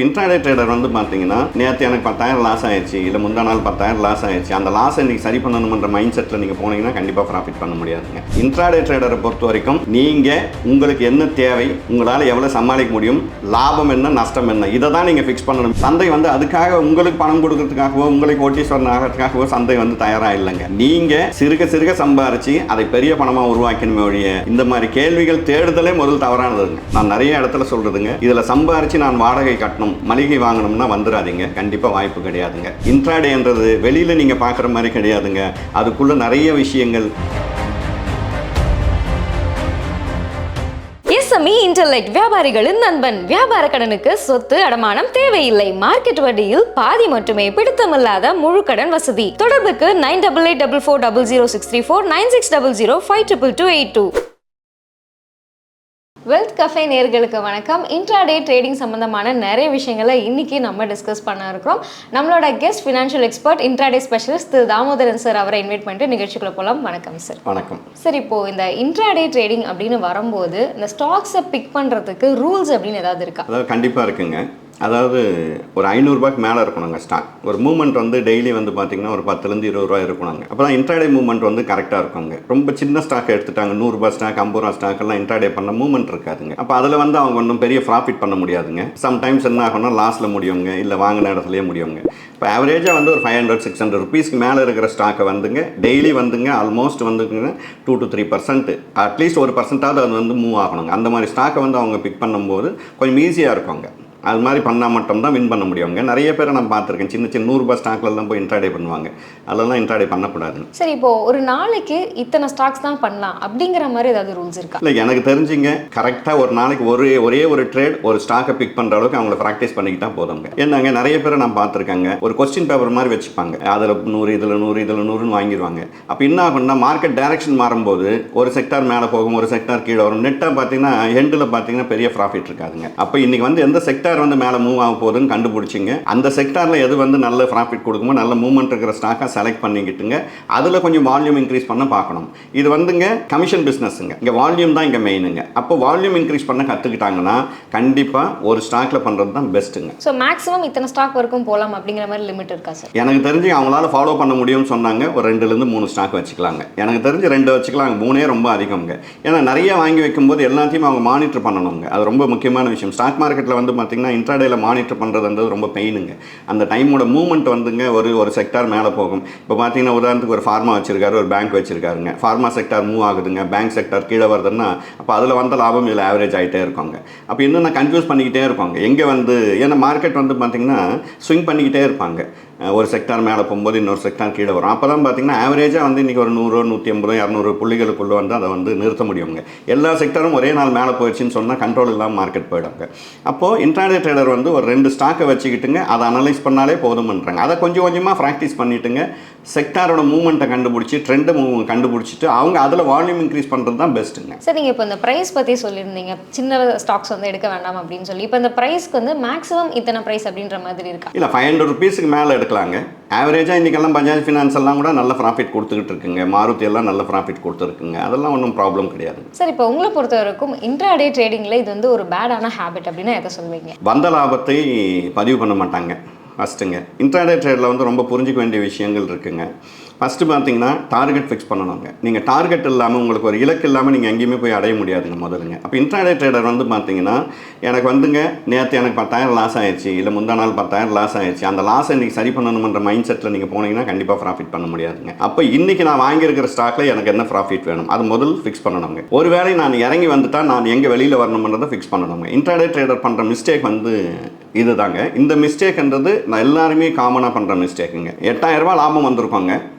Intraday trader வந்து பார்த்தீங்கன்னா நேற்று எனக்கு 10,000 லாஸ் ஆயிடுச்சு, இல்லை முந்தா நாள் 10,000 லாஸ் ஆயிடுச்சு, அந்த லாஸை இன்றைக்கி சரி பண்ணணுன்ற மைண்ட் செட்டில் நீங்கள் போனீங்கன்னா கண்டிப்பாக ப்ராஃபிட் பண்ண முடியாதுங்க. இன்ட்ராடே ட்ரேடரை பொறுத்த வரைக்கும் நீங்கள் உங்களுக்கு என்ன தேவை, உங்களால் எவ்வளோ சமாளிக்க முடியும், லாபம் என்ன நஷ்டம் என்ன, இதை தான் நீங்கள் ஃபிக்ஸ் பண்ணணும். சந்தை வந்து அதுக்காக உங்களுக்கு பணம் கொடுக்கறதுக்காகவோ உங்களுக்கு கோட்டீஸ்வரன் ஆகிறதுக்காகவோ சந்தை வந்து தயாராக இல்லைங்க. நீங்கள் சிறுக சிறுக சம்பாரிச்சு அதை பெரிய பணமாக உருவாக்கணுமே ஒழிய இந்த மாதிரி கேள்விகள் தேடுதலே முதல் தவறானதுங்க. நான் நிறைய இடத்துல சொல்கிறதுங்க, இதில் சம்பாரித்து நான் வாடகை கட்டணும், மளிகை வாங்கணும்னா வந்துடாதீங்க, கண்டிப்பா வாய்ப்பு கிடையாதுங்க. இன்ட்ராடேன்றது வெளியில நீங்க பார்க்குற மாதிரி கிடையாதுங்க. அதுக்குள்ள நிறைய விஷயங்கள். SME இன்டர்நெட் வியாபாரிகளின் நண்பன். வியாபார கடனுக்கு சொத்து அடமானம் தேவையில்லை. மார்க்கெட் வட்டியில் பாதி மட்டுமே. பிடித்தமில்லாத முழு கடன் வசதி. தொடர்புக்கு 9884400634 9600522282. வெல்த் கஃபே நேயர்களுக்கு வணக்கம். இன்ட்ராடே ட்ரேடிங் சம்பந்தமான நிறைய விஷயங்களை இன்னைக்கு நம்ம டிஸ்கஸ் பண்ண இருக்கிறோம். நம்மளோட guest financial expert, intraday specialist திரு தாமோதரன் சார் அவரை இன்வைட் பண்ணிட்டு நிகழ்ச்சிக்குள்ள போகலாம். வணக்கம் சார். வணக்கம் சார். இப்போ இந்த இன்ட்ராடே ட்ரேடிங் அப்படின்னு வரும்போது இந்த ஸ்டாக்ஸை பிக் பண்ணுறதுக்கு ரூல்ஸ் அப்படின்னு ஏதாவது இருக்கா? அதாவது கண்டிப்பாக இருக்குங்க. அதாவது ஒரு 500 ரூபாய்க்கு மேலே இருக்கணுங்க ஸ்டாக். ஒரு மூவ்மெண்ட் வந்து டெய்லி வந்து பார்த்தீங்கன்னா ஒரு 10லேருந்து 20 ரூபா இருக்கணுங்க. அப்போ தான் இன்ட்ராடே மூவ்மெண்ட் வந்து கரெக்டாக இருக்குங்க. ரொம்ப சின்ன ஸ்டாக் எடுத்துட்டாங்க, 100 ரூபாய் ஸ்டாக், 50 ரூபா ஸ்டாக் எல்லாம் இன்ட்ராடே பண்ண மூவ்மெண்ட் இருக்காதுங்க. அப்போ அதில் வந்து அவங்க ஒன்றும் பெரிய ப்ராஃபிட் பண்ண முடியாதுங்க. சம்டைம்ஸ் என்ன ஆகும்னா லாஸில் முடியுங்க, இல்லை வாங்கின இடத்துலையே முடியுங்க. இப்போ ஆவரேஜாக வந்து ஒரு 500-600 ருபீஸ்க்கு மேலே இருக்கிற ஸ்டாக்கை வந்துங்க டெய்லி வந்துங்க ஆல்மோஸ்ட் வந்துங்க 2 to 3% அட்லீஸ்ட் 1% அது வந்து மூவ் ஆகணுங்க. அந்த மாதிரி ஸ்டாக்கை வந்து அவங்க பிக் பண்ணும்போது கொஞ்சம் ஈஸியாக இருக்குங்க. அது மாதிரி பண்ணால் மட்டும்தான் வின் பண்ண முடியுங்க. நிறைய பேரை நான் பார்த்துருக்கேன், சின்ன சின்ன 100 ரூபாய் ஸ்டாக்லாம் போய் இன்ட்ராடே பண்ணுவாங்க. அதெல்லாம் இன்ட்ராடே பண்ணக்கூடாதுங்க. சரி, இப்போ ஒரு நாளைக்கு இத்தனை ஸ்டாக்ஸ் தான் பண்ணலாம் அப்படிங்கிற மாதிரி ஏதாவது ரூல்ஸ் இருக்கா? இல்லை, எனக்கு தெரிஞ்சுங்க கரெக்டாக ஒரு நாளைக்கு ஒரே ஒரு ட்ரேட் ஒரு ஸ்டாக்கை பிக் பண்ணுற அளவுக்கு அவங்கள ப்ராக்டிஸ் பண்ணிக்கிட்டா போதுங்க. என்னங்க நிறைய பேரை நான் பார்த்துருக்காங்க, ஒரு கொஸ்டின் பேப்பர் மாதிரி வச்சுப்பாங்க, அதில் 100 இதில் 100 வாங்கிடுவாங்க. அப்போ என்ன ஆகும்னா மார்க்கெட் டைரக்ஷன் மாறும்போது ஒரு செக்டார் மேலே போகும், ஒரு செக்டார் கீழே வரும். நெட்டாக பார்த்தீங்கன்னா எண்டில் பார்த்தீங்கன்னா பெரிய ப்ராஃபிட் இருக்காதுங்க. அப்போ இன்னைக்கு வந்து எந்த செக்டார் வந்து மேலே மூவ் ஆக போகுதுன்னு கண்டுபிடிச்சிங்க, அந்த செக்டாரில் எது வந்து நல்ல ப்ராஃபிட் கொடுக்குமோ, நல்ல மூவ்மெண்ட் இருக்கிற ஸ்டாக்காக செலக்ட் பண்ணிக்கிட்டுங்க, அதில் கொஞ்சம் வால்யூம் இன்க்ரீஸ் பண்ண பார்க்கணும். இது வந்துங்க கமிஷன் பிஸ்னஸ்ங்க, இங்கே வால்யூம் தான் இங்கே மெயினுங்க. அப்போ வால்யூம் இன்க்ரீஸ் பண்ண கற்றுக்கிட்டாங்கன்னா கண்டிப்பாக ஒரு ஸ்டாக்கில் பண்ணுறது தான் பெஸ்ட்டுங்க. ஸோ மேக்ஸிமம் இத்தனை ஸ்டாக் வரைக்கும் போகலாம் அப்படிங்கிற மாதிரி லிமிட் இருக்கா சார்? எனக்கு தெரிஞ்சு அவங்களால ஃபாலோ பண்ண முடியும்னு சொன்னாங்க, ஒரு 2லேருந்து 3 ஸ்டாக் வச்சுக்கலாங்க. எனக்கு தெரிஞ்சு 2 வச்சுக்கலாங்க, 3 ரொம்ப அதிகம்ங்க. ஏன்னா நிறைய வாங்கி வைக்கும்போது எல்லாத்தையும் அவங்க மானிட்டர் பண்ணணுங்க. அது ரொம்ப முக்கியமான விஷயம். ஸ்டாக் மார்க்கெட்டில் வந்து பார்த்தீங்கன்னா இன்ட்ராடேல மானிட்டர் பண்ணுறதுன்றது ரொம்ப பெயினுங்க. அந்த டைமோட மூவ்மெண்ட் வந்துங்க ஒரு செக்டார் மேலே போகும். இப்போ பார்த்தீங்கன்னா உதாரணத்துக்கு ஒரு ஃபார்மா வச்சிருக்காரு, ஒரு பேங்க் வச்சிருக்காருங்க. ஃபார்மா செக்டார் மூவ் ஆகுதுங்க, பேங்க் செக்டார் கீழே வருதுன்னா அப்போ அதில் வந்த லாபம் இதில் ஆவரேஜ் ஆகிட்டே இருக்காங்க. அப்போ இன்னும் நான் கன்ஃபியூஸ் பண்ணிக்கிட்டே இருப்பாங்க எங்கே வந்து, ஏன்னா மார்க்கெட் வந்து பார்த்தீங்கன்னா ஸ்விங் பண்ணிக்கிட்டே இருப்பாங்க. ஒரு செக்டார் மேலே போகும்போது இன்னொரு செக்டார் கீழே வரும். அப்போ தான் பார்த்தீங்கன்னா ஆவரேஜாக வந்து இன்றைக்கி ஒரு 100, 150, 200 புள்ளிகளுக்குள்ளே வந்து அதை வந்து நிறுத்த முடியுங்க. எல்லா செக்டரும் ஒரே நாள் மேலே போயிடுச்சுன்னு சொன்னால் கண்ட்ரோல் இல்லாமல் மார்க்கெட் போயிடுங்க. அப்போது இன்ட்ராடே ட்ரேடர் வந்து ஒரு 2 ஸ்டாக்கை வச்சுக்கிட்டுங்க, அதை அனலைஸ் பண்ணாலே போதும்ன்றாங்க. அதை கொஞ்சம் கொஞ்சமாக ப்ராக்டிஸ் பண்ணிவிட்டுங்க, செக்டாரோட மூவ்மெண்ட்டை கண்டுபிடிச்சி ட்ரெண்டை கண்டுபிடிச்சிட்டு அவங்க அதில் வால்யூம் இன்க்ரீஸ் பண்ணுறது தான் பெஸ்ட்டுங்க. சார், நீங்கள் இப்போ இந்த ப்ரைஸ் பற்றி சொல்லியிருந்தீங்க, சின்ன ஸ்டாக்ஸ் வந்து எடுக்க வேண்டாம் அப்படின்னு சொல்லி. இப்போ இந்த ப்ரைஸ்க்கு வந்து மேக்ஸிமம் இத்தனை ப்ரைஸ் அப்படின்ற மாதிரி இருக்கா? இல்லை, 500 ருபீஸுக்கு மேலே எடுக்கலாங்க. ஆவரேஜாக இன்றைக்கெல்லாம் பஜாஜ் ஃபினான்ஸ் எல்லாம் கூட நல்ல ப்ராஃபிட் கொடுத்துக்கிட்டு இருக்குங்க, மாருதி எல்லாம் நல்ல ப்ராஃபிட் கொடுத்துருக்குங்க. அதெல்லாம் ஒன்றும் ப்ராப்ளம் கிடையாது. சார், இப்போ உங்களை பொறுத்த வரைக்கும் இன்ட்ராடே ட்ரேடிங்கில் இது வந்து ஒரு பேடான ஹேபிட் அப்படின்னா எதை சொல்வீங்க? வந்த லாபத்தை பதிவு பண்ண மாட்டாங்க ஃபஸ்ட்டுங்க. இன்ட்ராடே ட்ரேடில் வந்து ரொம்ப புரிஞ்சிக்க வேண்டிய விஷயங்கள் இருக்குங்க. ஃபஸ்ட்டு பார்த்தீங்கன்னா டார்கெட் ஃபிக்ஸ் பண்ணணுங்க. நீங்கள் டார்கெட் இல்லாமல், உங்களுக்கு ஒரு இலக்கு இல்லாமல் நீங்கள் எங்கேயுமே போய் அடைய முடியாதுங்க முதலுங்க. அப்போ இன்ட்ராடே ட்ரேடர் வந்து பார்த்தீங்கன்னா எனக்கு வந்துங்க நேற்று எனக்கு 10,000 லாஸ் ஆயிடுச்சு, இல்லை முந்தா நாள் 10,000 லாஸ் ஆயிடுச்சு, அந்த லாஸை இன்றைக்கி சரி பண்ணணுன்ற மைண்ட் செட்டில் நீங்கள் போனீங்கன்னா கண்டிப்பாக ப்ராஃபிட் பண்ண முடியாதுங்க. அப்போ இன்றைக்கி நான் வாங்கியிருக்கிற ஸ்டாக்கில் எனக்கு என்ன ப்ராஃபிட் வேணும் அது முதல் ஃபிக்ஸ் பண்ணணுங்க. ஒரு வேளை நான் இறங்கி வந்துட்டால் நான் எங்கே வெளியில் வரணுன்றதை ஃபிக்ஸ் பண்ணணுங்க. இன்ட்ராடே ட்ரேடர் பண்ணுற மிஸ்டேக் வந்து இதுதாங்க. இந்த மிஸ்டேக்ன்றது நான் எல்லாருமே காமனாக பண்ணுற மிஸ்டேக்குங்க. 8,000 ரூபாய் லாபம் வந்திருக்கோங்க,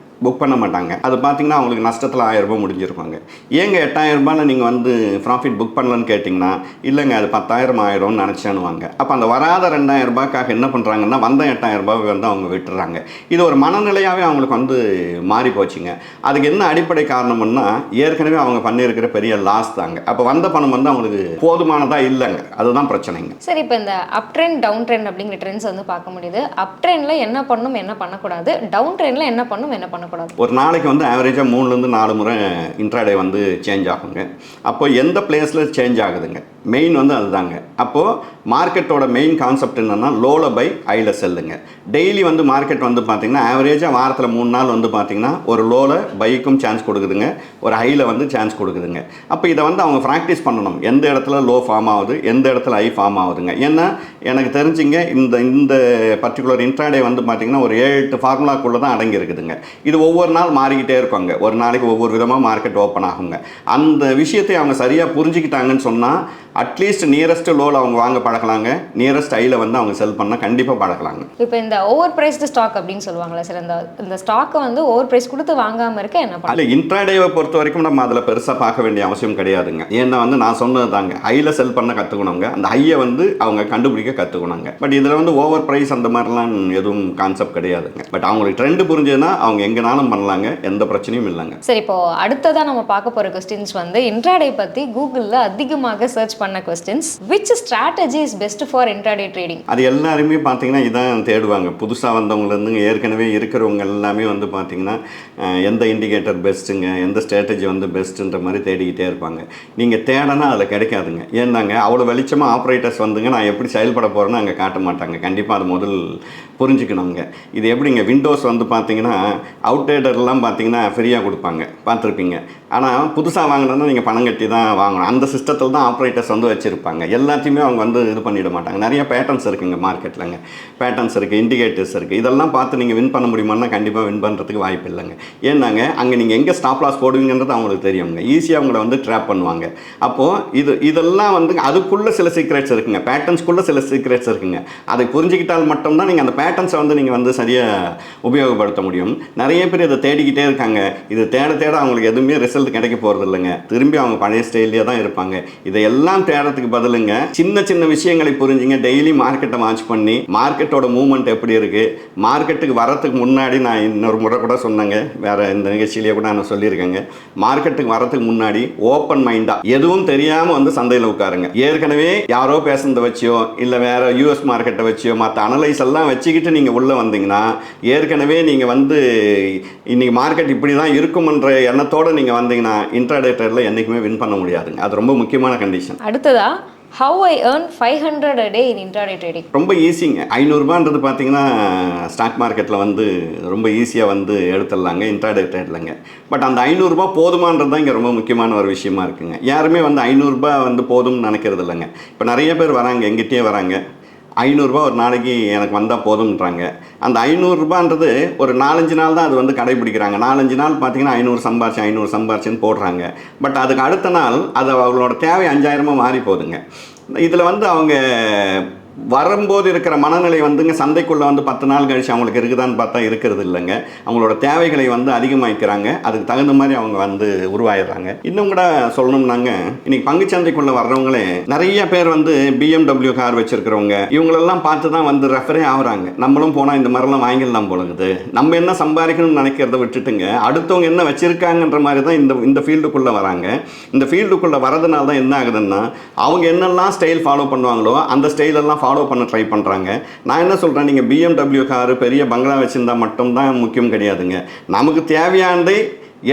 புக் பண்ண மாட்டாங்க. அது பார்த்தீங்கன்னா அவங்களுக்கு நஷ்டத்தில் 1000 ரூபாய் முடிஞ்சிருப்பாங்க. ஏங்க 8,000 ரூபாயில் நீங்கள் வந்து ப்ராஃபிட் புக் பண்ணலன்னு கேட்டிங்கன்னா, இல்லைங்க அது 10,000 ஆயிடும்னு நினச்சேன்னுவாங்க. அப்போ அந்த வராத 2,000 ரூபாய்க்காக என்ன பண்ணுறாங்கன்னா வந்த 8,000 ரூபாய் வந்து அவங்க விட்டுறாங்க. இது ஒரு மனநிலையாகவே அவங்களுக்கு வந்து மாறி போச்சுங்க. அதுக்கு என்ன அடிப்படை காரணம்னா ஏற்கனவே அவங்க பண்ணியிருக்கிற பெரிய லாஸ் தாங்க. அப்போ வந்த பணம் வந்து அவங்களுக்கு போதுமானதாக இல்லைங்க, அதுதான் பிரச்சனைங்க. சரி, இப்போ இந்த அப் ட்ரெண்ட் டவுன் ட்ரெண்ட் அப்படிங்கிற ட்ரெண்ட்ஸ் வந்து பார்க்க முடியுது. அப் ட்ரெண்டில் என்ன பண்ணணும் என்ன பண்ணக்கூடாது, டவுன் ட்ரெண்டில் என்ன பண்ணணும் என்ன பண்ணக்கூடாது? ஒரு நாளைக்கு வந்து ஆவரேஜாக 3லேருந்து 4 முறை இன்ட்ராடே வந்து சேஞ்ச் ஆகுங்க. அப்போ எந்த பிளேஸில் சேஞ்ச் ஆகுதுங்க, மெயின் வந்து அதுதாங்க. அப்போது மார்க்கெட்டோட மெயின் கான்செப்ட் என்னென்னா லோவில் பை ஹையில் செல்லுங்க. டெய்லி வந்து மார்க்கெட் வந்து பார்த்திங்கன்னா ஆவரேஜாக வாரத்தில் 3 நாள் வந்து பார்த்திங்கன்னா ஒரு லோவில் பைக்கும் சான்ஸ் கொடுக்குதுங்க, ஒரு ஹையில் வந்து சான்ஸ் கொடுக்குதுங்க. அப்போ இதை வந்து அவங்க ப்ராக்டிஸ் பண்ணணும், எந்த இடத்துல லோ ஃபார்ம் ஆகுது, எந்த இடத்துல ஹை ஃபார்ம் ஆகுதுங்க. ஏன்னா எனக்கு தெரிஞ்சுங்க இந்த பர்டிகுலர் இன்ட்ராடே வந்து பார்த்திங்கன்னா ஒரு 7-8 ஃபார்முலாக்குள்ளே தான் அடங்கி இருக்குதுங்க. இது ஒவ்வொரு நாள் மாறிக்கிட்டே இருப்பாங்க, ஒரு நாளைக்கு ஒவ்வொரு விதமாக மார்க்கெட் ஓப்பன் ஆகுங்க. அந்த விஷயத்தை அவங்க சரியாக புரிஞ்சுக்கிட்டாங்கன்னு சொன்னால் அட்லீஸ்ட் நியரஸ்ட் லோவில் அவங்க வாங்க பழகலாங்க, நியரஸ்ட் ஹையில் வந்து அவங்க செல் பண்ணால் கண்டிப்பாக பழகலாங்க. இப்போ இந்த ஓவர் பிரைஸ்டு ஸ்டாக் அப்படின்னு சொல்லுவாங்களா சார், இந்த ஸ்டாக்கை வந்து ஓவர் பிரைஸ் கொடுத்து வாங்காமல் இருக்க என்ன பண்ணலாம்? அதில் இன்ட்ராடேவை பொறுத்த வரைக்கும் நம்ம அதில் பெருசாக பார்க்க வேண்டிய அவசியம் கிடையாதுங்க. ஏன்னா வந்து நான் சொன்னது தாங்க, ஹையில் செல் பண்ண கற்றுக்கணுங்க, அந்த ஹையை வந்து அவங்க கண்டுபிடிக்க கற்றுக்கணுங்க. பட் இதில் வந்து ஓவர் ப்ரைஸ் அந்த மாதிரிலாம் எதுவும் கான்செப்ட் கிடையாதுங்க. பட் அவங்களுக்கு ட்ரெண்ட் புரிஞ்சதுன்னா அவங்க எங்கேனாலும் பண்ணலாங்க, எந்த பிரச்சனையும் இல்லைங்க. சரி, இப்போ அடுத்ததாக நம்ம பார்க்க போகிற கொஸ்டின்ஸ் வந்து இன்ட்ராடே பற்றி கூகுளில் அதிகமாக சர்ச் பண்ண questions. Which strategy is best for intraday trading? அது எல்லாருமே பார்த்தீங்கன்னா இதான் தேடுவாங்க. புதுசாக வந்தவங்கலேருந்து ஏற்கனவே இருக்கிறவங்க எல்லாமே வந்து பார்த்தீங்கன்னா எந்த இண்டிகேட்டர் பெஸ்ட்டுங்க, எந்த ஸ்ட்ராட்டஜி வந்து பெஸ்ட்டுன்ற மாதிரி தேடிக்கிட்டே இருப்பாங்க. நீங்கள் தேடனா அதில் கிடைக்காதுங்க. ஏன்னாங்க அவ்வளோ வெளிச்சமாக ஆப்ரேட்டர்ஸ் வந்துங்க நான் எப்படி செயல்பட போகிறேன்னு அங்கே காட்ட மாட்டாங்க. கண்டிப்பாக அது முதல் புரிஞ்சுக்கணுங்க. இது எப்படிங்க, விண்டோஸ் வந்து பார்த்தீங்கன்னா அவுட்டேட்டர்லாம் பார்த்தீங்கன்னா ஃப்ரீயாக கொடுப்பாங்க, பார்த்துருப்பீங்க. ஆனால் புதுசாக வாங்கினா நீங்கள் பணம் கட்டி தான் வாங்கணும். அந்த சிஸ்டத்தில் தான் ஆப்ரேட்டர்ஸ் வந்து வச்சுருப்பாங்க. எல்லாத்தையுமே அவங்க வந்து இது பண்ணிட மாட்டாங்க. நிறைய பேட்டர்ன்ஸ் இருக்குங்க மார்க்கெட்டில்ங்க, பேட்டர்ன்ஸ் இருக்குது, இண்டிகேட்டர்ஸ் இருக்குது. இதெல்லாம் பார்த்து நீங்கள் வின் பண்ண முடியுமான்னா கண்டிப்பாக வின் பண்ணுறதுக்கு வாய்ப்பு இல்லைங்க. ஏன்னாங்க அங்கே நீங்கள் எங்கே ஸ்டாப் லாஸ் போடுவீங்கன்றது அவங்களுக்கு தெரியுங்க. ஈஸியாக அவங்கள வந்து ட்ராப் பண்ணுவாங்க. அப்போது இதெல்லாம் வந்து அதுக்குள்ளே சில சீக்ரெட்ஸ் இருக்குங்க, பேட்டர்ன்ஸ்குள்ளே சில சீக்ரெட்ஸ் இருக்குங்க. அதை புரிஞ்சுக்கிட்டால் மட்டும்தான் நீங்கள் அந்த பேட்டர்ன்ஸை வந்து நீங்கள் வந்து சரியாக உபயோகப்படுத்த முடியும். நிறைய பேர் இதை தேடிக்கிட்டே இருக்காங்க. இது தேட தேட அவங்களுக்கு எதுவுமே ரிசல்ட் கிடைக்க போகிறது இல்லைங்க. திரும்பி அவங்க பழைய ஸ்டைல்லே தான் இருப்பாங்க. இதையெல்லாம் தேடுறதுக்கு பதிலுங்க சின்ன சின்ன விஷயங்களை புரிஞ்சுங்க. டெய்லி மார்க்கெட்டை வாட்ச் பண்ணி மார்க்கெட்டோட மூவ்மெண்ட் எப்படி இருக்குது, மார்க்கெட்டுக்கு வரத்துக்கு முன்னாடி நான் இன்னொரு முறை கூட சொன்னேங்க, வேறு இந்த நிகழ்ச்சியிலேயே கூட நான் சொல்லியிருக்கேங்க, மார்க்கெட்டுக்கு வரத்துக்கு முன்னாடி ஓப்பன் மைண்டாக எதுவும் தெரியாமல் வந்து சந்தையில் உட்காருங்க. ஏற்கனவே யாரோ பேசுனதை வச்சியோ இல்லை வேறு யூஎஸ் மார்க்கெட்டை வச்சியோ மற்ற அனலைஸ் எல்லாம் வச்சுக்கிட்டு நீங்கள் உள்ளே வந்தீங்கன்னா ஏற்கனவே நீங்கள் வந்து இன்றைக்கி மார்க்கெட் இப்படி தான் இருக்கும்ன்ற எண்ணத்தோடு நீங்கள் வந்தீங்கன்னா இன்ட்ராடே ட்ரேடில் என்றைக்குமே வின் பண்ண முடியாதுங்க. அது ரொம்ப முக்கியமான கண்டிஷன். அடுத்ததா how I earn 500 a day in intraday trading? ரொம்ப ஈஸிங்க. 500 பார்த்தீங்கன்னா ஸ்டாக் மார்க்கெட்டில் வந்து ரொம்ப ஈஸியாக வந்து எடுத்துடலாங்க இன்ட்ராடே ட்ரேட்லங்க. பட் அந்த 500 போதுமானது தான் இங்கே ரொம்ப முக்கியமான ஒரு விஷயமா இருக்குங்க. யாருமே வந்து 500 வந்து போதும்னு நினைக்கிறது இல்லைங்க. இப்போ நிறைய பேர் வராங்க, எங்கிட்டே வராங்க, 500 ஒரு நாளைக்கு எனக்கு வந்தால் போதும்ன்றாங்க. அந்த 500 ஒரு 4-5 நாள் தான் அது வந்து கடைபிடிக்கிறாங்க. 4-5 நாள் பார்த்தீங்கன்னா 500 சம்பாரிச்சுன்னு போடுறாங்க. பட் அதுக்கு அடுத்த நாள் அது அவங்களோட தேவை 5000 மாறி போகுதுங்க. இதில் வந்து அவங்க வரும்போது இருக்கிற மனநிலை வந்துங்க சந்தைக்குள்ளே வந்து 10 நாள் கழிச்சு அவங்களுக்கு இருக்குதான்னு பார்த்தா இருக்கிறது இல்லைங்க. அவங்களோட தேவைகளை வந்து அதிகமாகிக்கிறாங்க, அதுக்கு தகுந்த மாதிரி அவங்க வந்து உருவாயிடுறாங்க. இன்னும் கூட சொல்லணும்னாங்க, இன்றைக்கி பங்குச்சந்தைக்குள்ளே வர்றவங்களே நிறைய பேர் வந்து BMW கார் வச்சுருக்கிறவங்க இவங்களெல்லாம் பார்த்து தான் வந்து ரெஃபரே ஆகுறாங்க. நம்மளும் போனால் இந்த மாதிரிலாம் வாங்கிடலாம் போலங்குது, நம்ம என்ன சம்பாதிக்கணும்னு நினைக்கிறத விட்டுட்டுங்க அடுத்தவங்க என்ன வச்சுருக்காங்கன்ற மாதிரி தான் இந்த ஃபீல்டுக்குள்ளே வராங்க. இந்த ஃபீல்டுக்குள்ளே வரதுனால தான் என்ன ஆகுதுன்னா அவங்க என்னெல்லாம் ஸ்டைல் ஃபாலோ பண்ணுவாங்களோ அந்த ஸ்டைலெல்லாம் ஃபாலோ பண்ண ட்ரை பண்ணுறாங்க. நான் என்ன சொல்கிறேன், நீங்கள் BMW காரு பெரிய பங்களா வச்சுருந்தா மட்டும்தான் முக்கியம் கிடையாதுங்க. நமக்கு தேவையானதை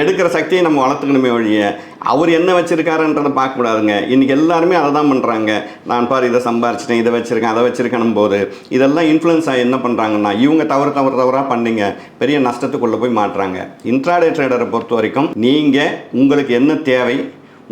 எடுக்கிற சக்தியை நம்ம வளர்த்துக்கணுமே ஒழிய அவர் என்ன வச்சுருக்காருன்றதை பார்க்கக்கூடாதுங்க. இன்றைக்கி எல்லாருமே அதை தான் பண்ணுறாங்க. நான் பாரு இதை சம்பாரிச்சிட்டேன், இதை வச்சுருக்கேன், அதை வச்சுருக்கணும் போது இதெல்லாம் இன்ஃப்ளூயன்ஸ் ஆகி என்ன பண்ணுறாங்கன்னா இவங்க தவறாக பண்ணிங்க பெரிய நஷ்டத்துக்குள்ளே போய் மாட்டுறாங்க. இன்ட்ராடே ட்ரேடரை பொறுத்த வரைக்கும் நீங்கள் உங்களுக்கு என்ன தேவை,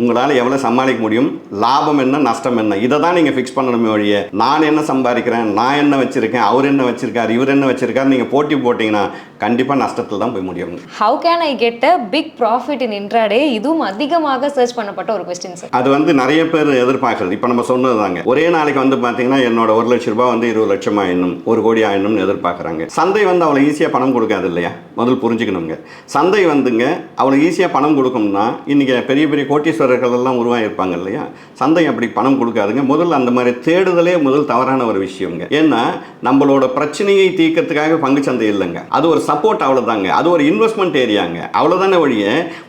உங்களால் எவ்வளோ சமாளிக்க முடியும், லாபம் என்ன நஷ்டம் என்ன, இதை தான் நீங்கள் ஃபிக்ஸ் பண்ணணுமே ஒழிய நான் என்ன சம்பாதிக்கிறேன், நான் என்ன வச்சுருக்கேன், அவர் என்ன வச்சுருக்கார், இவர் என்ன வச்சுருக்காரு நீங்கள் போட்டி போட்டிங்கன்னா கண்டிப்பாக நஷ்டத்தில் தான் போய் முடியும். How can I get a big profit in intraday? இதுவும் அதிகமாக சர்ச் பண்ணப்பட்ட ஒரு கொஸ்டின் சார். அது வந்து நிறைய பேர் எதிர்பார்க்குறது. இப்போ நம்ம சொன்னது தாங்க, ஒரே நாளைக்கு வந்து பார்த்தீங்கன்னா என்னோட 1 லட்ச ரூபாய் வந்து 20 லட்சம் ஆயிடணும், 1 கோடி ஆயிடணும்னு எதிர்பார்க்குறாங்க. சந்தை வந்து அவ்வளோ ஈஸியாக பணம் கொடுக்காது இல்லையா, முதல் புரிஞ்சுக்கணுங்க. சந்தை வந்துங்க அவ்வளோ ஈஸியாக பணம் கொடுக்கும்னா இன்றைக்கி பெரிய பெரிய கோட்டீஸ்வரர்கள் எல்லாம் உருவாகிருப்பாங்க இல்லையா, சந்தை அப்படி பணம் கொடுக்காதுங்க. முதல்ல அந்த மாதிரி தேடுதலே முதல் தவறான ஒரு விஷயங்க. ஏன்னா நம்மளோட பிரச்சனையை தீர்க்கறதுக்காக பங்குச்சந்தை இல்லைங்க, அது ஒரு சப்போர்ட், அவ்வளோதாங்க. அது ஒரு இன்வெஸ்ட்மெண்ட் ஏரியாங்க, அவ்வளோதானே ஒழிய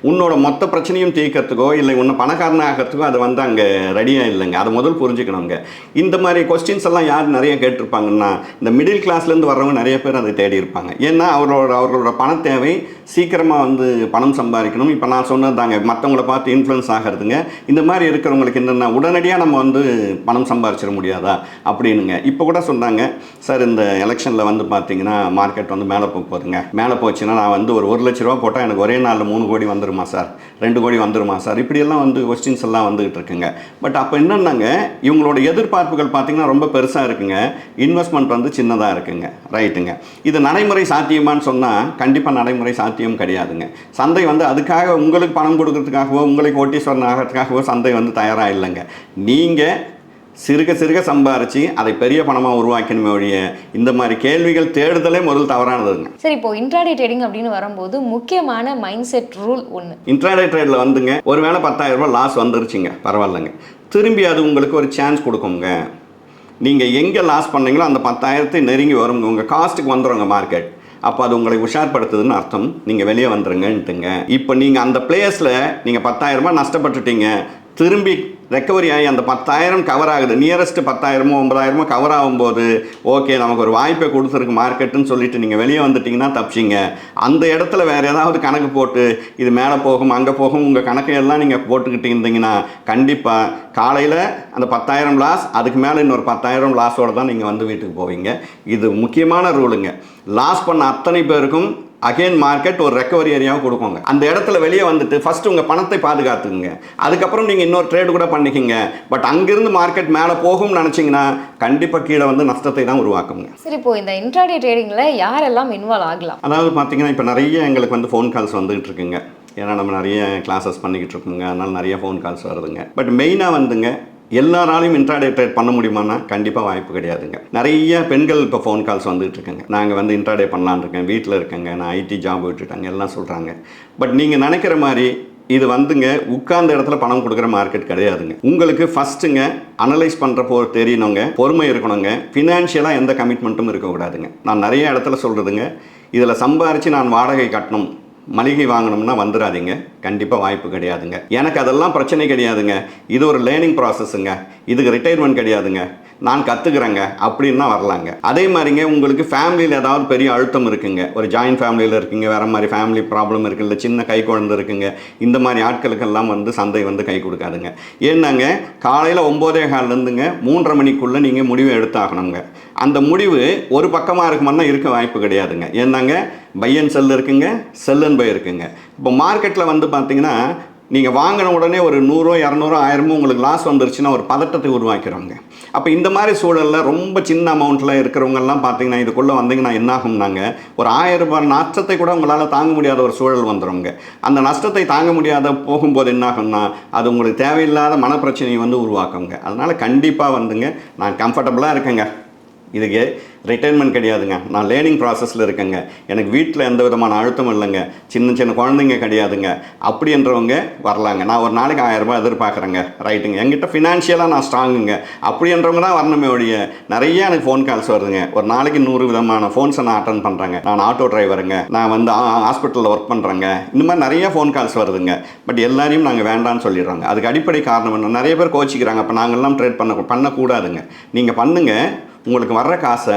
உன்னோட மொத்த பிரச்சனையும் தீர்க்கறதுக்கோ இல்லை உன்னை பணக்காரன ஆகிறதுக்கோ அது வந்து அங்கே ரெடியாக இல்லைங்க. அதை முதல் புரிஞ்சுக்கணுங்க. இந்த மாதிரி கொஸ்டின்ஸ் எல்லாம் யார் நிறைய கேட்டிருப்பாங்கன்னா இந்த மிடில் கிளாஸ்லேருந்து வர்றவங்க நிறைய பேர் அதை தேடி இருப்பாங்க. ஏன்னா அவர்களோட பண தேவை சீக்கிரமாக வந்து பணம் சம்பாதிக்கணும். இப்போ நான் சொன்னது தாங்க, மற்றவங்கள பார்த்து இன்ஃப்ளூயன்ஸ் ஆக ஆகிறதுங்க. இந்த மாதிரி இருக்கிறவங்களுக்கு என்னென்னா உடனடியாக நம்ம வந்து பணம் சம்பாரிச்சிட முடியாதா அப்படின்னுங்க. இப்போ கூட சொன்னாங்க, சார் இந்த எலெக்ஷனில் வந்து பார்த்தீங்கன்னா மார்க்கெட் வந்து மேலே போகுதுங்க, மேலே போச்சுன்னா நான் வந்து ஒரு 1 லட்ச ரூபா போட்டால் எனக்கு ஒரே நாளில் 3 கோடி வந்துருமா சார், 2 கோடி வந்துருமா சார், இப்படியெல்லாம் வந்து கொஸ்டின்ஸ் எல்லாம் வந்துகிட்டு இருக்குங்க. பட் அப்போ என்னென்னாங்க, இவங்களோட எதிர்பார்ப்புகள் பார்த்தீங்கன்னா ரொம்ப பெருசாக இருக்குங்க, இன்வெஸ்ட்மெண்ட் வந்து சின்னதாக இருக்குங்க. ரைட்டுங்க. இது நடைமுறை சாத்தியமான்னு சொன்னால் கண்டிப்பாக நடைமுறை சாத்தியம் கிடையாதுங்க. சந்தை வந்து அதுக்காக உங்களுக்கு பணம் கொடுக்கறதுக்காகவோ உங்களுக்கு கோட்டீஸ்வரன் ஆகிறதுக்காகவோ சந்தை வந்து தயாராக இல்லைங்க. நீங்கள் சிறுக சம்பாரித்து அதை பெரிய பணமாக உருவாக்கணுமே ஒழிய இந்த மாதிரி கேள்விகள் தேடுதலே முதல் தவறானதுங்க. சரி, இப்போ இன்ட்ராடே ட்ரேடிங் அப்படின்னு வரும்போது முக்கியமான மைண்ட் செட் ரூல் ஒன்று. இன்ட்ராடே ட்ரேடில் வந்துங்க ஒருவேளை 10,000 ரூபாய் லாஸ் வந்துருச்சுங்க, பரவாயில்லைங்க, திரும்பி அது உங்களுக்கு ஒரு சான்ஸ் கொடுக்குங்க. நீங்கள் எங்கே லாஸ் பண்ணீங்களோ அந்த 10,000 நெருங்கி வரும், உங்கள் காஸ்ட்டுக்கு வந்துடுங்க மார்க்கெட். அப்போ அது உங்களை உஷார்படுத்துதுன்னு அர்த்தம். நீங்கள் வெளியே வந்துருங்கன்ட்டுங்க. இப்போ நீங்கள் அந்த பிளேஸில் நீங்கள் 10,000 ரூபாய் நஷ்டப்பட்டுட்டீங்க, திரும்பி ரெக்கவரி ஆகி அந்த 10,000 கவர் ஆகுது, நியரஸ்ட் 10,000 9,000 கவர் ஆகும்போது ஓகே நமக்கு ஒரு வாய்ப்பை கொடுத்துருக்கு மார்க்கெட்டுன்னு சொல்லிட்டு நீங்கள் வெளியே வந்துட்டிங்கன்னா தப்பிச்சிங்க. அந்த இடத்துல வேறு ஏதாவது கணக்கு போட்டு இது மேலே போகும் அங்கே போகும் உங்கள் கணக்கையெல்லாம் நீங்கள் போட்டுக்கிட்டு இருந்தீங்கன்னா கண்டிப்பாக காலையில் அந்த 10,000 லாஸ், அதுக்கு மேலே இன்னொரு 10,000 லாஸோடு தான் நீங்கள் வந்து வீட்டுக்கு போவீங்க. இது முக்கியமான ரூலுங்க. லாஸ் பண்ண அத்தனை பேருக்கும் அகெயின் மார்க்கெட் ஒரு ரெக்கவரி ஏரியாவை கொடுக்குங்க. அந்த இடத்துல வெளியே வந்துட்டு ஃபஸ்ட்டு உங்கள் பணத்தை பாதுகாத்துக்குங்க, அதுக்கப்புறம் நீங்கள் இன்னொரு ட்ரேடு கூட பண்ணிக்கிங்க. பட் அங்கிருந்து மார்க்கெட் மேலே போகும்னு நினச்சிங்கன்னா கண்டிப்பாக கீழே வந்து நஷ்டத்தை தான் உருவாக்குங்க. சரி, இப்போ இந்த இன்ட்ராடே ட்ரேடிங்கில் யாரெல்லாம் இன்வால்வ் ஆகலாம்? அதாவது பார்த்தீங்கன்னா இப்போ நிறைய எங்களுக்கு வந்து ஃபோன் கால்ஸ் வந்துகிட்டு இருக்குங்க. ஏன்னா நம்ம நிறைய கிளாஸஸ் பண்ணிக்கிட்டு இருக்கோங்க, அதனால் நிறைய ஃபோன் கால்ஸ் வருதுங்க. பட் மெயினாக வந்துங்க எல்லாராலையும் இன்ட்ராடே ட்ரேட் பண்ண முடியுமான்னா கண்டிப்பாக வாய்ப்பு கிடையாதுங்க. நிறைய பெண்கள் இப்போ ஃபோன் கால்ஸ் வந்துட்டு இருக்குங்க, நாங்கள் வந்து இன்ட்ராடே பண்ணலான்னு இருக்கேன், வீட்டில் இருக்கேங்க, நான் ஐடி ஜாப் விட்டுட்டாங்க எல்லாம் சொல்கிறாங்க. பட் நீங்கள் நினைக்கிற மாதிரி இது வந்துங்க உட்கார்ந்த இடத்துல பணம் கொடுக்குற மார்க்கெட் கிடையாதுங்க. உங்களுக்கு ஃபஸ்ட்டுங்க அனலைஸ் பண்ணுறப்போ தெரியணுங்க, பொறுமை இருக்கணுங்க, ஃபினான்ஷியலாக எந்த கமிட்மெண்ட்டும் இருக்கக்கூடாதுங்க. நான் நிறைய இடத்துல சொல்கிறதுங்க, இதில் சம்பாரித்து நான் வாடகை கட்டணும் மளிகை வாங்கணும்னா வந்துடாதீங்க, கண்டிப்பாக வாய்ப்பு கிடையாதுங்க. எனக்கு அதெல்லாம் பிரச்சனை கிடையாதுங்க, இது ஒரு லேர்னிங் ப்ராசஸ்ஸுங்க, இதுக்கு ரிட்டையர்மெண்ட் கிடையாதுங்க, நான் கற்றுக்குறேங்க அப்படின்னா வரலாங்க. அதே மாதிரிங்க உங்களுக்கு ஃபேமிலியில் ஏதாவது பெரிய அழுத்தம் இருக்குங்க, ஒரு ஜாயின்ட் ஃபேமிலியில் இருக்கீங்க, வேறு மாதிரி ஃபேமிலி ப்ராப்ளம் இருக்குது, இல்லை சின்ன கை குழந்தை இருக்குங்க, இந்த மாதிரி ஆட்களுக்கெல்லாம் வந்து சந்தை வந்து கை கொடுக்காதுங்க. ஏன்னாங்க காலையில் 9:15 3:30 மணிக்குள்ளே நீங்கள் முடிவு எடுத்தாகணுங்க. அந்த முடிவு ஒரு பக்கமாக இருக்குமானா இருக்க வாய்ப்பு கிடையாதுங்க. ஏன்னாங்க பை அண்ட் செல் இருக்குங்க, செல் அண்ட் பை இருக்குங்க. இப்போ மார்க்கெட்டில் வந்து பார்த்தீங்கன்னா நீங்கள் வாங்கின உடனே ஒரு 100 200 1000 உங்களுக்கு லாஸ் வந்துருச்சுன்னா ஒரு பதட்டத்தை உருவாக்கிறோங்க. அப்போ இந்த மாதிரி சூழலில் ரொம்ப சின்ன அமௌண்ட்டில் இருக்கிறவங்கெல்லாம் பார்த்தீங்கன்னா இதுக்குள்ளே வந்தீங்கன்னா என்ன ஆகும்னாங்க ஒரு 1000 ரூபாய் நஷ்டத்தை கூட உங்களால் தாங்க முடியாத ஒரு சூழல் வந்துடுங்க. அந்த நஷ்டத்தை தாங்க முடியாத போகும்போது என்ன ஆகும்னா அது உங்களுக்கு தேவையில்லாத மனப்பிரச்சனையை வந்து உருவாக்குங்க. அதனால் கண்டிப்பாக வந்துங்க நான் கம்ஃபர்டபுளாக இருக்கேங்க, இதுக்கு ரிட்டைர்மெண்ட் கிடையாதுங்க, நான் லேர்னிங் ப்ராசஸில் இருக்கேங்க, எனக்கு வீட்டில் எந்த விதமான அழுத்தம் இல்லைங்க, சின்ன குழந்தைங்க கிடையாதுங்க அப்படின்றவங்க வரலாங்க. நான் ஒரு நாளைக்கு 1000 ரூபாய் எதிர்பார்க்குறேங்க, ரைட்டுங்க, என்கிட்ட ஃபினான்ஷியலாக நான் ஸ்ட்ராங்குங்க அப்படின்றவங்க தான் வரணுமே ஒழிய நிறைய எனக்கு ஃபோன் கால்ஸ் வருதுங்க. ஒரு நாளைக்கு 100 விதமான ஃபோன்ஸை நான் அட்டன் பண்ணுறேங்க, நான் ஆட்டோ டிரைவருங்க, நான் வந்து ஹாஸ்பிட்டலில் ஒர்க் பண்ணுறேங்க, இந்த மாதிரி நிறைய ஃபோன் கால்ஸ் வருதுங்க. பட் எல்லாரையும் நாங்கள் வேண்டான்னு சொல்லிடுறோங்க. அதுக்கு அடிப்படை காரணம் என்ன, நிறைய பேர் கோச்சிக்கிறாங்க, அப்போ நாங்கள்லாம் ட்ரேட் பண்ணக்கூடாதுங்க. நீங்கள் பண்ணுங்கள், உங்களுக்கு வர்ற காசை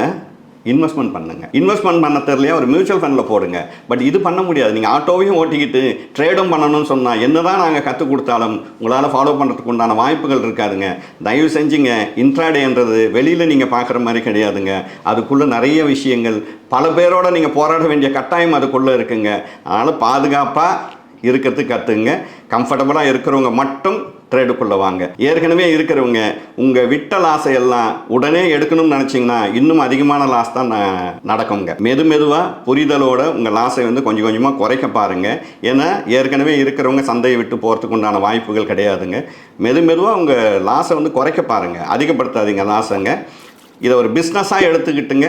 இன்வெஸ்ட்மெண்ட் பண்ணுங்கள். இன்வெஸ்ட்மெண்ட் பண்ண தெரியலையா ஒரு மியூச்சுவல் ஃபண்டில் போடுங்க. பட் இது பண்ண முடியாது, நீங்கள் ஆட்டோவையும் ஓட்டிக்கிட்டு ட்ரேடும் பண்ணணும்னு சொன்னால் என்ன தான் நாங்கள் கற்றுக் கொடுத்தாலும் உங்களால் ஃபாலோ பண்ணுறதுக்கு உண்டான வாய்ப்புகள் இருக்காதுங்க. தயவு செஞ்சுங்க, இன்ட்ராடேன்றது வெளியில் நீங்கள் பார்க்குற மாதிரி கிடையாதுங்க. அதுக்குள்ளே நிறைய விஷயங்கள் பல பேரோட நீங்கள் போராட வேண்டிய கட்டாயம் அதுக்குள்ளே இருக்குங்க. அதனால் பாதுகாப்பாக இருக்கிறதுக்கு கற்றுங்க. கம்ஃபர்டபுளாக இருக்கிறவங்க மட்டும் ட்ரேடுக்குள்ளே வாங்க. ஏற்கனவே இருக்கிறவங்க உங்கள் விட்ட லாஸை எல்லாம் உடனே எடுக்கணும்னு நினச்சிங்கன்னா இன்னும் அதிகமான லாஸ் தான் நடக்குங்க. மெதுவாக புரிதலோட உங்கள் லாஸை வந்து கொஞ்சம் கொஞ்சமாக குறைக்க பாருங்கள். ஏன்னா ஏற்கனவே இருக்கிறவங்க சந்தையை விட்டு போகிறதுக்கு உண்டான வாய்ப்புகள் கிடையாதுங்க. மெதுவாக உங்கள் லாஸை வந்து குறைக்க பாருங்கள், அதிகப்படுத்தாதீங்க லாஸைங்க. இதை ஒரு பிஸ்னஸாக எடுத்துக்கிட்டுங்க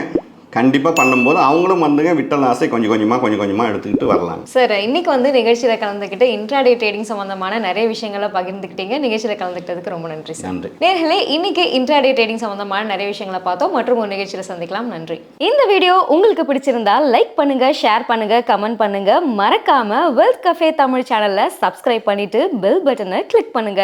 கண்டிப்பாக பண்ணும்போது அவங்களும் வந்துங்க விட்ட லாஸை கொஞ்சம் கொஞ்சமாக எடுத்துக்கிட்டு வரலாம். சார், இன்னைக்கு வந்து நிகழ்ச்சியில் கலந்துக்கிட்டு இன்ட்ராடே ட்ரேடிங் சம்பந்தமான நிறைய விஷயங்களை பகிர்ந்துக்கிட்டீங்க. நிகழ்ச்சியில் கலந்துக்கிட்டதுக்கு ரொம்ப நன்றி சார். நன்றி நேர்களே, இன்னைக்கு இன்ட்ராடே ட்ரேடிங் சம்பந்தமான நிறைய விஷயங்களை பார்த்தோம். மற்றும் ஒரு நிகழ்ச்சியில் சந்திக்கலாம். நன்றி. இந்த வீடியோ உங்களுக்கு பிடிச்சிருந்தா லைக் பண்ணுங்க, ஷேர் பண்ணுங்க, கமெண்ட் பண்ணுங்க. மறக்காம வெல்த் கஃபே தமிழ் சேனலை சப்ஸ்கிரைப் பண்ணிட்டு பெல் பட்டனை கிளிக் பண்ணுங்க.